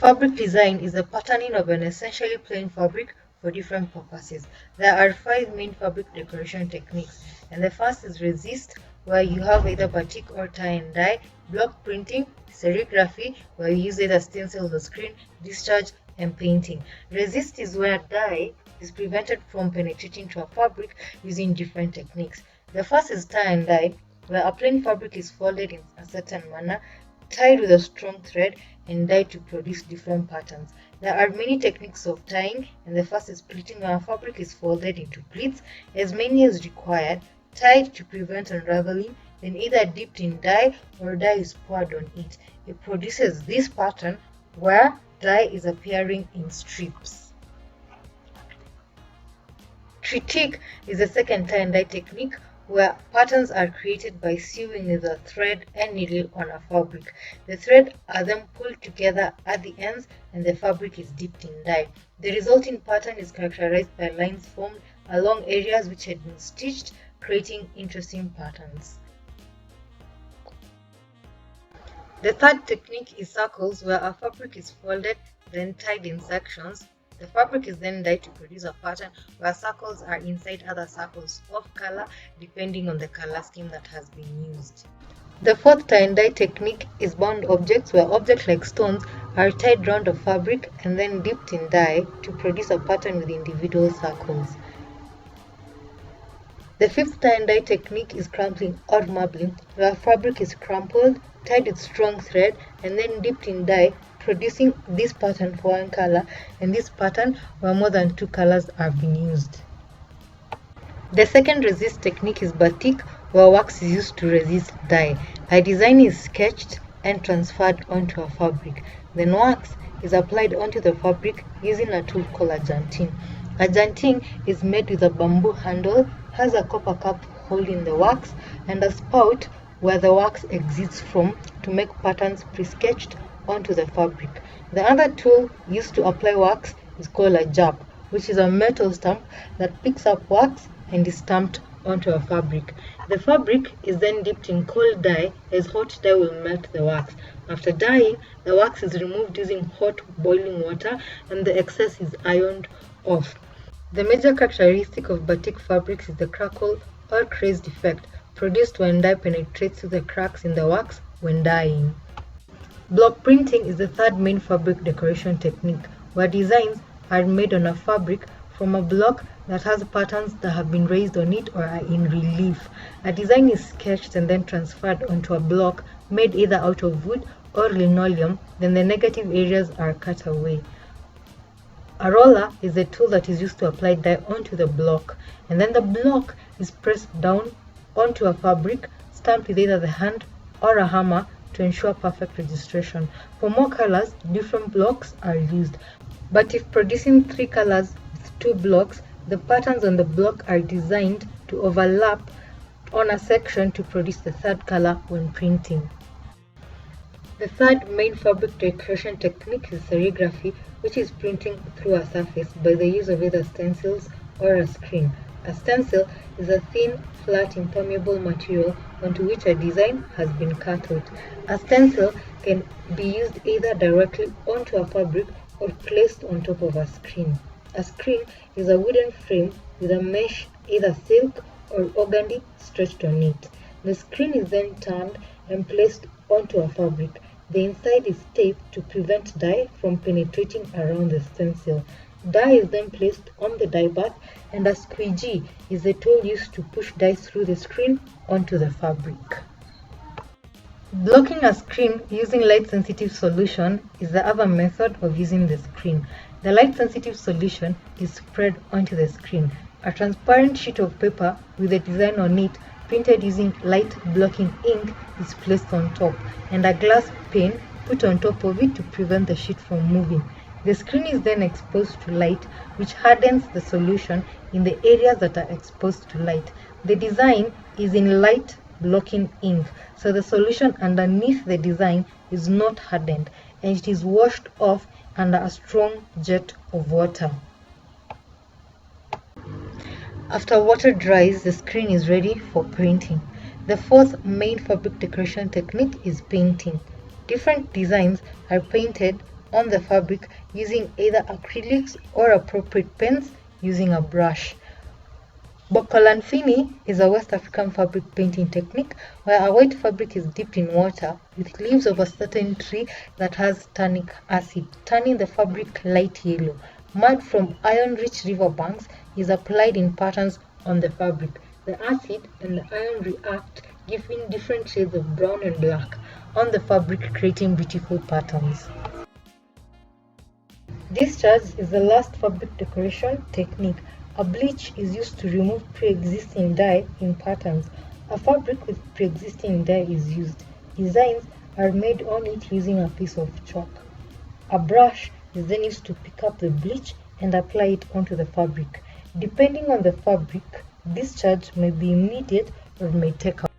Fabric design is the patterning of an essentially plain fabric for different purposes. There are 5 main fabric decoration techniques, and the first is resist, where you have either batik or tie and dye; block printing; serigraphy, where you use either stencils or screen; discharge; and painting. Resist is where dye is prevented from penetrating to a fabric using different techniques. The first is tie and dye, where a plain fabric is folded in a certain manner, tied with a strong thread, and dyed to produce different patterns. There are many techniques of tying, and the first is pleating, where a fabric is folded into pleats, as many as required, tied to prevent unraveling, then either dipped in dye or dye is poured on it. It produces this pattern where dye is appearing in strips. Critique is the second tie and dye technique, where patterns are created by sewing with a thread and needle on a fabric. The threads are then pulled together at the ends and the fabric is dipped in dye. The resulting pattern is characterized by lines formed along areas which had been stitched, creating interesting patterns. The third technique is circles, where a fabric is folded, then tied in sections. The fabric is then dyed to produce a pattern where circles are inside other circles of color depending on the color scheme that has been used. The fourth tie and dye technique is bound objects, where objects like stones are tied round a fabric and then dipped in dye to produce a pattern with individual circles. The fifth tie and dye technique is crumpling or marbling, where a fabric is crumpled, tied with strong thread, and then dipped in dye, producing this pattern for one color, and this pattern where more than 2 colors are being used. The second resist technique is batik, where wax is used to resist dye. A design is sketched and transferred onto a fabric. Then wax is applied onto the fabric using a tool called a jantin. A jantin is made with a bamboo handle, has a copper cup holding the wax, and a spout where the wax exits from to make patterns pre-sketched onto the fabric. The other tool used to apply wax is called a jab, which is a metal stamp that picks up wax and is stamped onto a fabric. The fabric is then dipped in cold dye, as hot dye will melt the wax. After dyeing, the wax is removed using hot boiling water and the excess is ironed off. The major characteristic of batik fabrics is the crackle or crazed effect produced when dye penetrates through the cracks in the wax when dyeing. Block printing is the third main fabric decoration technique, where designs are made on a fabric from a block that has patterns that have been raised on it or are in relief. A design is sketched and then transferred onto a block made either out of wood or linoleum, then the negative areas are cut away. A roller is a tool that is used to apply dye onto the block, and then the block is pressed down onto a fabric, stamped with either the hand or a hammer to ensure perfect registration. For more colors, different blocks are used. But if producing 3 colors with 2 blocks, the patterns on the block are designed to overlap on a section to produce the third color when printing. The third main fabric decoration technique is serigraphy, which is printing through a surface by the use of either stencils or a screen. A stencil is a thin, flat, impermeable material onto which a design has been cut out. A stencil can be used either directly onto a fabric or placed on top of a screen. A screen is a wooden frame with a mesh, either silk or organdy, stretched on it. The screen is then turned and placed onto a fabric. The inside is taped to prevent dye from penetrating around the stencil. Dye is then placed on the dye bath, and a squeegee is a tool used to push dye through the screen onto the fabric. Blocking a screen using light-sensitive solution is the other method of using the screen. The light-sensitive solution is spread onto the screen. A transparent sheet of paper with a design on it printed using light-blocking ink is placed on top, and a glass pane put on top of it to prevent the sheet from moving. The screen is then exposed to light, which hardens the solution in the areas that are exposed to light. The design is in light blocking ink, so the solution underneath the design is not hardened, and it is washed off under a strong jet of water. After water dries, the screen is ready for printing. The fourth main fabric decoration technique is painting. Different designs are painted on the fabric using either acrylics or appropriate paints using a brush. Bokolanfini is a West African fabric painting technique where a white fabric is dipped in water with leaves of a certain tree that has tannic acid, turning the fabric light yellow. Mud from iron-rich riverbanks is applied in patterns on the fabric. The acid and the iron react, giving different shades of brown and black on the fabric, creating beautiful patterns. Discharge is the last fabric decoration technique. A bleach is used to remove pre-existing dye in patterns. A fabric with pre-existing dye is used. Designs are made on it using a piece of chalk. A brush is then used to pick up the bleach and apply it onto the fabric. Depending on the fabric, discharge may be immediate or may take a